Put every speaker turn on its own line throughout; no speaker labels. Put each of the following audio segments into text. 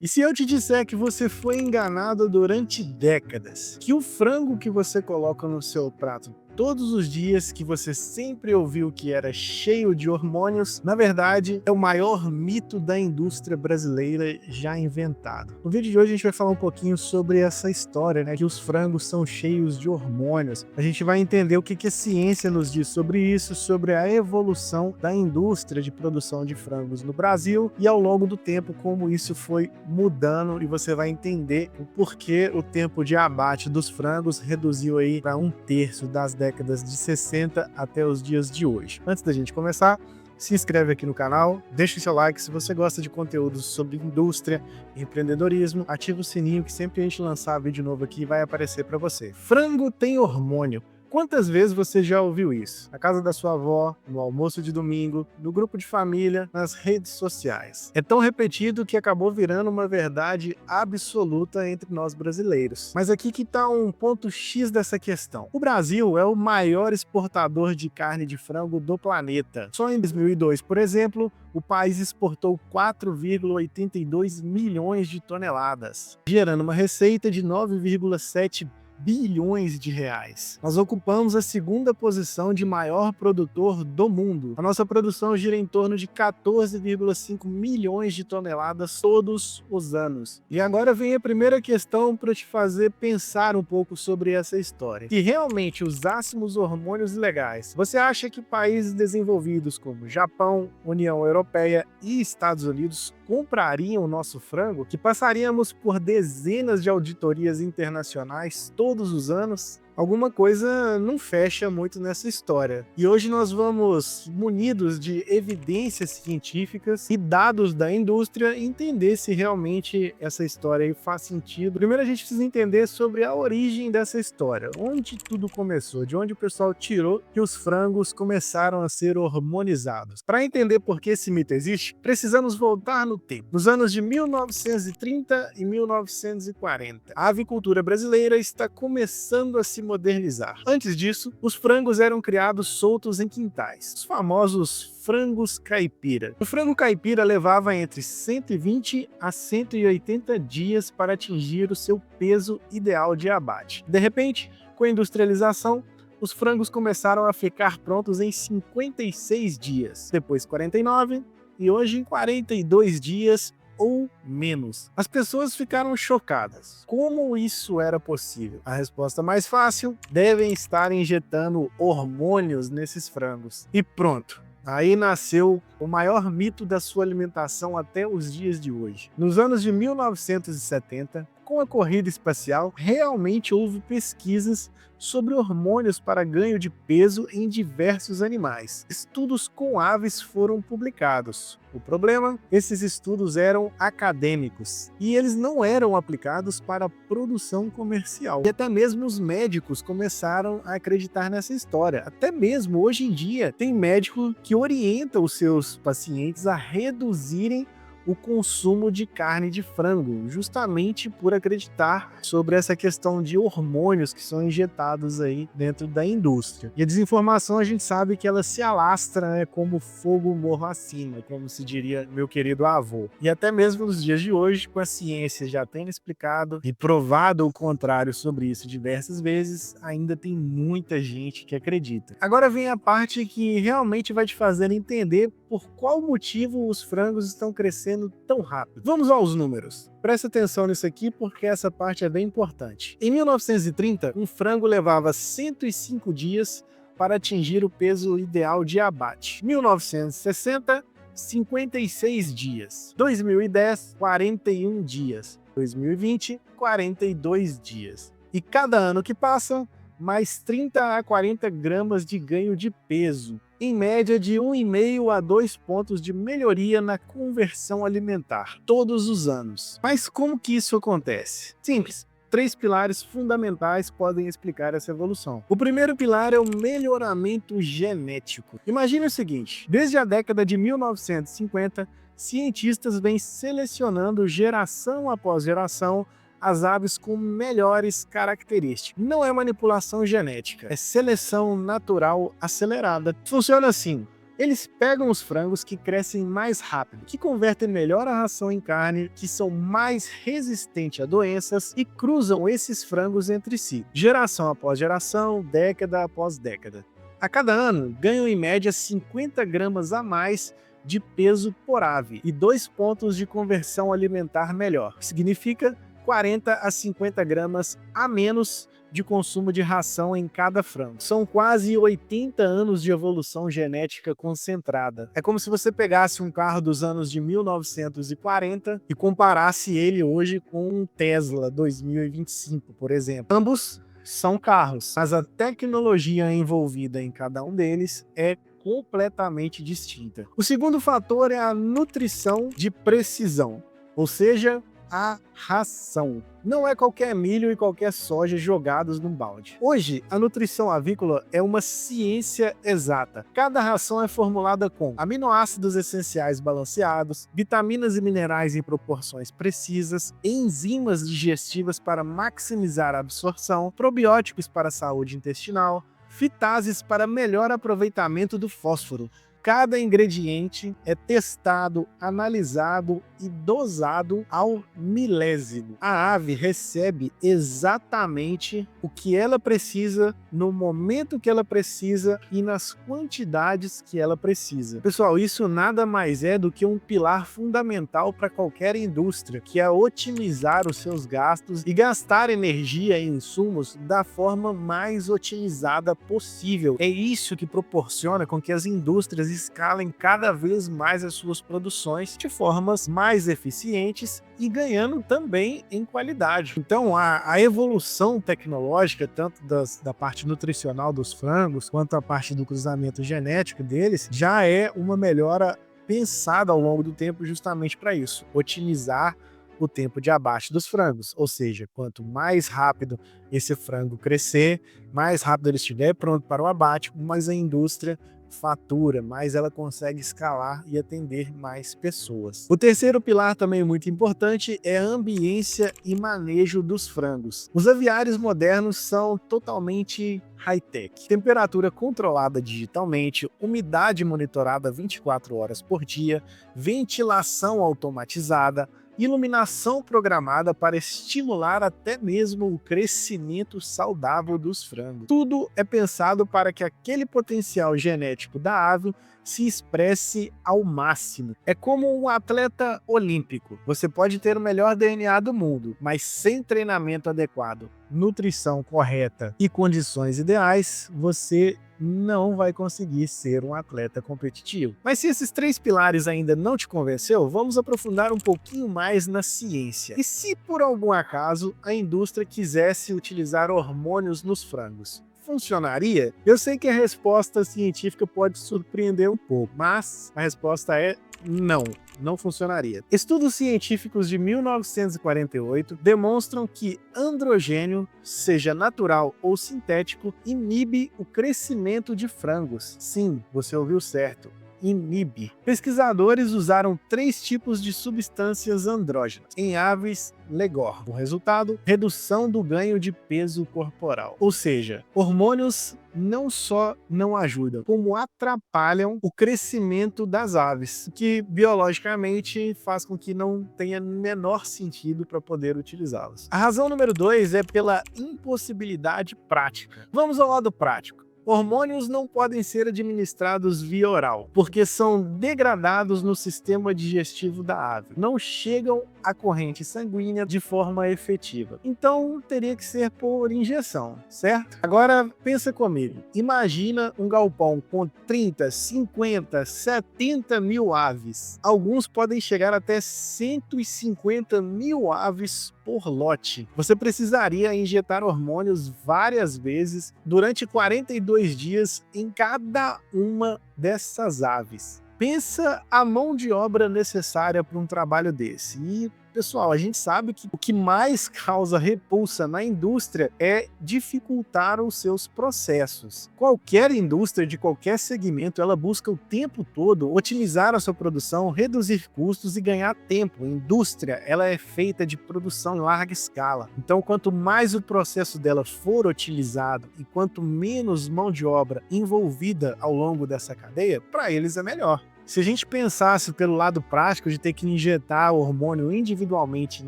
E se eu te disser que você foi enganado durante décadas, que o frango que você coloca no seu prato todos os dias, que você sempre ouviu que era cheio de hormônios, na verdade é o maior mito da indústria brasileira já inventado. No vídeo de hoje a gente vai falar um pouquinho sobre essa história, que os frangos são cheios de hormônios. A gente vai entender o que a ciência nos diz sobre isso, sobre a evolução da indústria de produção de frangos no Brasil e ao longo do tempo como isso foi mudando, e você vai entender o porquê o tempo de abate dos frangos reduziu aí para 1/3 das décadas de 60 até os dias de hoje. Antes da gente começar, se inscreve aqui no canal, deixa o seu like se você gosta de conteúdos sobre indústria e empreendedorismo, ativa o sininho que sempre a gente lançar vídeo novo aqui vai aparecer para você. Frango tem hormônio. Quantas vezes você já ouviu isso? Na casa da sua avó, no almoço de domingo, no grupo de família, nas redes sociais. É tão repetido que acabou virando uma verdade absoluta entre nós brasileiros. Mas aqui que está um ponto X dessa questão. O Brasil é o maior exportador de carne de frango do planeta. Só em 2002, por exemplo, o país exportou 4,82 milhões de toneladas, gerando uma receita de 9,7 bilhões de reais. Nós ocupamos a segunda posição de maior produtor do mundo. A nossa produção gira em torno de 14,5 milhões de toneladas todos os anos. E agora vem a primeira questão para te fazer pensar um pouco sobre essa história. Se realmente usássemos hormônios legais, você acha que países desenvolvidos como Japão, União Europeia e Estados Unidos comprariam o nosso frango, que passaríamos por dezenas de auditorias internacionais todos os anos? Alguma coisa não fecha muito nessa história. E hoje nós vamos, munidos de evidências científicas e dados da indústria, entender se realmente essa história aí faz sentido. Primeiro a gente precisa entender sobre a origem dessa história. Onde tudo começou, de onde o pessoal tirou que os frangos começaram a ser hormonizados. Para entender por que esse mito existe, precisamos voltar no tempo. Nos anos de 1930 e 1940, a avicultura brasileira está começando a se modernizar. Antes disso, os frangos eram criados soltos em quintais, os famosos frangos caipira. O frango caipira levava entre 120 a 180 dias para atingir o seu peso ideal de abate. De repente, com a industrialização, os frangos começaram a ficar prontos em 56 dias, depois 49 e hoje em 42 dias ou menos. As pessoas ficaram chocadas. Como isso era possível? A resposta mais fácil: devem estar injetando hormônios nesses frangos. E pronto. Aí nasceu o maior mito da sua alimentação até os dias de hoje. Nos anos de 1970, com a corrida espacial, realmente houve pesquisas sobre hormônios para ganho de peso em diversos animais. Estudos com aves foram publicados. O problema? Esses estudos eram acadêmicos e eles não eram aplicados para produção comercial. E até mesmo os médicos começaram a acreditar nessa história. Até mesmo hoje em dia, tem médico que orienta os seus pacientes a reduzirem o consumo de carne de frango, justamente por acreditar sobre essa questão de hormônios que são injetados aí dentro da indústria. E a desinformação, a gente sabe que ela se alastra, como fogo morro acima, como se diria meu querido avô. E até mesmo nos dias de hoje, com a ciência já tendo explicado e provado o contrário sobre isso diversas vezes, ainda tem muita gente que acredita. Agora vem a parte que realmente vai te fazer entender por qual motivo os frangos estão crescendo tão rápido. Vamos aos números. Presta atenção nisso aqui porque essa parte é bem importante. Em 1930, um frango levava 105 dias para atingir o peso ideal de abate. 1960, 56 dias. 2010, 41 dias. 2020, 42 dias. E cada ano que passa, mais 30 a 40 gramas de ganho de peso, em média de 1,5 a 2 pontos de melhoria na conversão alimentar, todos os anos. Mas como que isso acontece? Simples. 3 pilares fundamentais podem explicar essa evolução. O primeiro pilar é o melhoramento genético. Imagine o seguinte: desde a década de 1950, cientistas vêm selecionando geração após geração as aves com melhores características. Não é manipulação genética, é seleção natural acelerada. Funciona assim: Eles pegam os frangos que crescem mais rápido, que convertem melhor a ração em carne, que são mais resistentes a doenças e cruzam esses frangos entre si, geração após geração, década após década. A cada ano, ganham em média 50 gramas a mais de peso por ave e 2 pontos de conversão alimentar melhor, que significa 40 a 50 gramas a menos de consumo de ração em cada frango. São quase 80 anos de evolução genética concentrada. É como se você pegasse um carro dos anos de 1940 e comparasse ele hoje com um Tesla 2025, por exemplo. Ambos são carros, mas a tecnologia envolvida em cada um deles é completamente distinta. O segundo fator é a nutrição de precisão, ou seja, a ração. Não é qualquer milho e qualquer soja jogados num balde. Hoje, a nutrição avícola é uma ciência exata. Cada ração é formulada com aminoácidos essenciais balanceados, vitaminas e minerais em proporções precisas, enzimas digestivas para maximizar a absorção, probióticos para a saúde intestinal, fitases para melhor aproveitamento do fósforo. Cada ingrediente é testado, analisado e dosado ao milésimo. A ave recebe exatamente o que ela precisa, no momento que ela precisa e nas quantidades que ela precisa. Pessoal, isso nada mais é do que um pilar fundamental para qualquer indústria, que é otimizar os seus gastos e gastar energia e insumos da forma mais otimizada possível. É isso que proporciona com que as indústrias escalem cada vez mais as suas produções de formas mais eficientes e ganhando também em qualidade. Então, a evolução tecnológica, tanto da parte nutricional dos frangos, quanto a parte do cruzamento genético deles, já é uma melhora pensada ao longo do tempo justamente para isso, otimizar o tempo de abate dos frangos, ou seja, quanto mais rápido esse frango crescer, mais rápido ele estiver pronto para o abate, mais a indústria fatura, mais ela consegue escalar e atender mais pessoas. O terceiro pilar também muito importante é a ambiência e manejo dos frangos. Os aviários modernos são totalmente high-tech. Temperatura controlada digitalmente, umidade monitorada 24 horas por dia, ventilação automatizada, iluminação programada para estimular até mesmo o crescimento saudável dos frangos. Tudo é pensado para que aquele potencial genético da ave se expresse ao máximo. É como um atleta olímpico. Você pode ter o melhor DNA do mundo, mas sem treinamento adequado, nutrição correta e condições ideais, você não vai conseguir ser um atleta competitivo. Mas se esses 3 pilares ainda não te convenceu, vamos aprofundar um pouquinho mais na ciência. E se por algum acaso a indústria quisesse utilizar hormônios nos frangos? Funcionaria? Eu sei que a resposta científica pode surpreender um pouco, mas a resposta é não. Não funcionaria. Estudos científicos de 1948 demonstram que androgênio, seja natural ou sintético, inibe o crescimento de frangos. Sim, você ouviu certo. Inibe. Pesquisadores usaram 3 tipos de substâncias andrógenas em aves Legor. O resultado? Redução do ganho de peso corporal. Ou seja, hormônios não só não ajudam, como atrapalham o crescimento das aves, que biologicamente faz com que não tenha menor sentido para poder utilizá-las. A razão número 2 é pela impossibilidade prática. Vamos ao lado prático. Hormônios não podem ser administrados via oral, porque são degradados no sistema digestivo da ave. Não chegam à corrente sanguínea de forma efetiva. Então, teria que ser por injeção, certo? Agora, pensa comigo. Imagina um galpão com 30, 50, 70 mil aves. Alguns podem chegar até 150 mil aves por lote. Você precisaria injetar hormônios várias vezes durante 42 dias em cada uma dessas aves. Pensa a mão de obra necessária para um trabalho desse. E Pessoal, a gente sabe que o que mais causa repulsa na indústria é dificultar os seus processos. Qualquer indústria de qualquer segmento, ela busca o tempo todo otimizar a sua produção, reduzir custos e ganhar tempo. A indústria, ela é feita de produção em larga escala. Então, quanto mais o processo dela for otimizado e quanto menos mão de obra envolvida ao longo dessa cadeia, para eles é melhor. Se a gente pensasse pelo lado prático de ter que injetar o hormônio individualmente em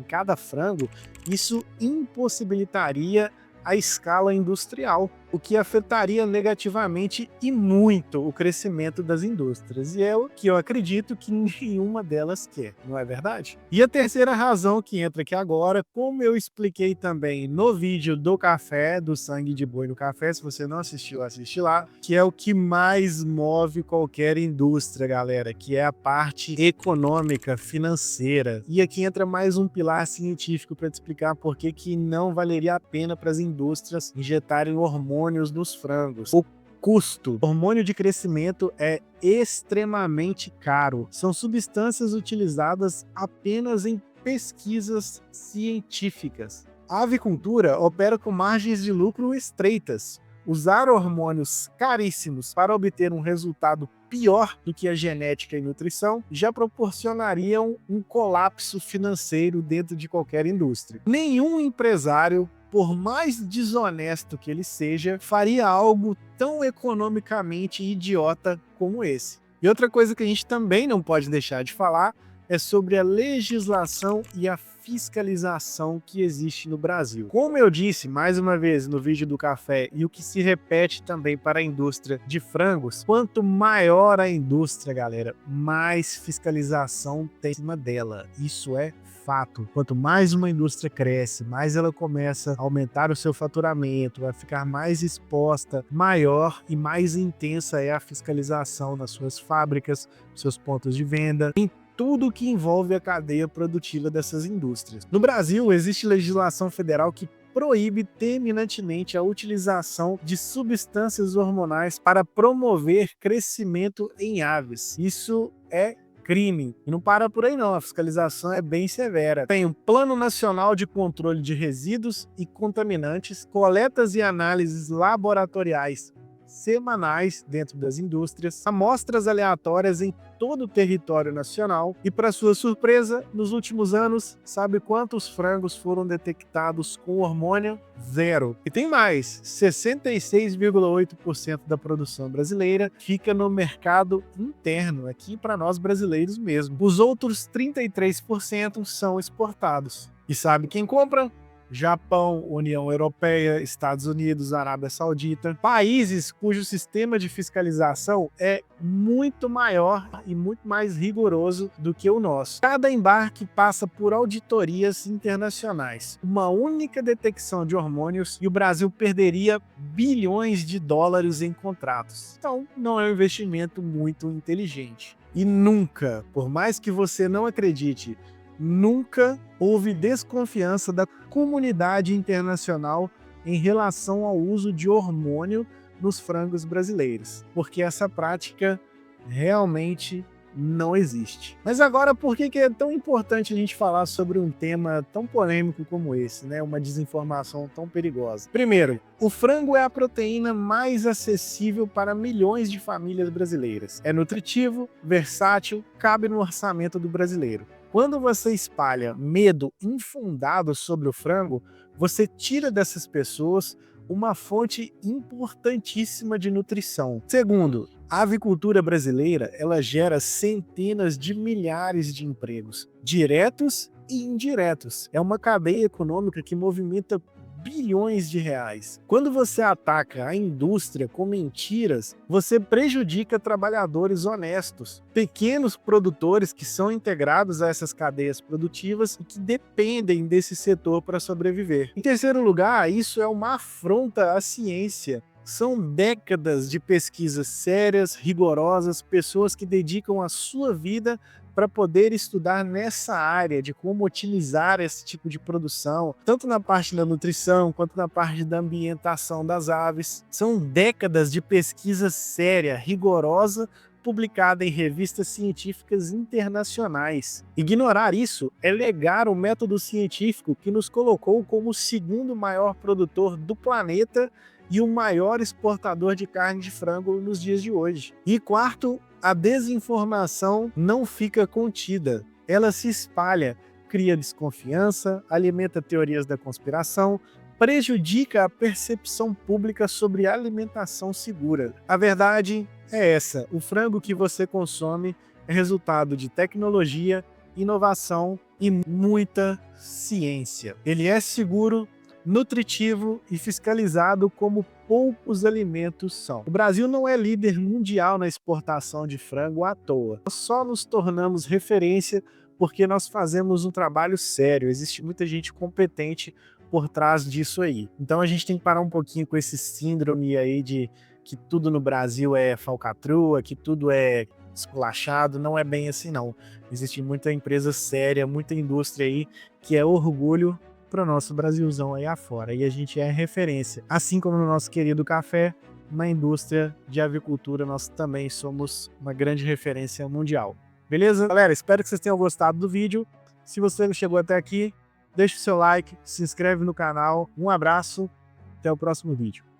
cada frango, isso impossibilitaria a escala industrial, o que afetaria negativamente e muito o crescimento das indústrias. E é o que eu acredito que nenhuma delas quer, não é verdade? E a terceira razão que entra aqui agora, como eu expliquei também no vídeo do café, do sangue de boi no café, se você não assistiu, assiste lá, que é o que mais move qualquer indústria, galera, que é a parte econômica, financeira. E aqui entra mais um pilar científico para te explicar por que não valeria a pena para as indústrias injetarem hormônios nos frangos. O custo. O hormônio de crescimento é extremamente caro. São substâncias utilizadas apenas em pesquisas científicas. A avicultura opera com margens de lucro estreitas. Usar hormônios caríssimos para obter um resultado pior do que a genética e nutrição já proporcionariam um colapso financeiro dentro de qualquer indústria. Nenhum empresário, por mais desonesto que ele seja, faria algo tão economicamente idiota como esse. E outra coisa que a gente também não pode deixar de falar é sobre a legislação e a fiscalização que existe no Brasil. Como eu disse mais uma vez no vídeo do café e o que se repete também para a indústria de frangos, quanto maior a indústria, galera, mais fiscalização tem em cima dela. Isso é fato. Quanto mais uma indústria cresce, mais ela começa a aumentar o seu faturamento, vai ficar mais exposta, maior e mais intensa é a fiscalização nas suas fábricas, seus pontos de venda, em tudo que envolve a cadeia produtiva dessas indústrias. No Brasil, existe legislação federal que proíbe terminantemente a utilização de substâncias hormonais para promover crescimento em aves. Isso é crime. E não para por aí não, a fiscalização é bem severa. Tem um Plano Nacional de Controle de Resíduos e Contaminantes, coletas e análises laboratoriais semanais dentro das indústrias, amostras aleatórias em todo o território nacional e, para sua surpresa, nos últimos anos, sabe quantos frangos foram detectados com hormônio? 0. E tem mais, 66,8% da produção brasileira fica no mercado interno, aqui para nós brasileiros mesmo. Os outros 33% são exportados. E sabe quem compra? Japão, União Europeia, Estados Unidos, Arábia Saudita, países cujo sistema de fiscalização é muito maior e muito mais rigoroso do que o nosso. Cada embarque passa por auditorias internacionais. Uma única detecção de hormônios e o Brasil perderia bilhões de dólares em contratos. Então, não é um investimento muito inteligente. E nunca, por mais que você não acredite, nunca houve desconfiança da comunidade internacional em relação ao uso de hormônio nos frangos brasileiros, porque essa prática realmente não existe. Mas agora, por que é tão importante a gente falar sobre um tema tão polêmico como esse, né? Uma desinformação tão perigosa? Primeiro, o frango é a proteína mais acessível para milhões de famílias brasileiras. É nutritivo, versátil, cabe no orçamento do brasileiro. Quando você espalha medo infundado sobre o frango, você tira dessas pessoas uma fonte importantíssima de nutrição. Segundo, a avicultura brasileira, ela gera centenas de milhares de empregos, diretos e indiretos. É uma cadeia econômica que movimenta bilhões de reais. Quando você ataca a indústria com mentiras, você prejudica trabalhadores honestos, pequenos produtores que são integrados a essas cadeias produtivas e que dependem desse setor para sobreviver. Em terceiro lugar, isso é uma afronta à ciência. São décadas de pesquisas sérias, rigorosas, pessoas que dedicam a sua vida para poder estudar nessa área de como otimizar esse tipo de produção, tanto na parte da nutrição quanto na parte da ambientação das aves. São décadas de pesquisa séria, rigorosa, publicada em revistas científicas internacionais. Ignorar isso é negar o método científico que nos colocou como o segundo maior produtor do planeta e o maior exportador de carne de frango nos dias de hoje. E quarto, a desinformação não fica contida. Ela se espalha, cria desconfiança, alimenta teorias da conspiração, prejudica a percepção pública sobre alimentação segura. A verdade é essa: o frango que você consome é resultado de tecnologia, inovação e muita ciência. Ele é seguro, nutritivo e fiscalizado como poucos alimentos são. O Brasil não é líder mundial na exportação de frango à toa. Nós só nos tornamos referência porque nós fazemos um trabalho sério. Existe muita gente competente por trás disso aí. Então a gente tem que parar um pouquinho com esse síndrome aí de que tudo no Brasil é falcatrua, que tudo é esculachado. Não é bem assim não. Existe muita empresa séria, muita indústria aí que é orgulho para o nosso Brasilzão aí afora. E a gente é referência. Assim como no nosso querido café, na indústria de avicultura nós também somos uma grande referência mundial. Beleza? Galera, espero que vocês tenham gostado do vídeo. Se você chegou até aqui, deixa o seu like, se inscreve no canal. Um abraço, até o próximo vídeo.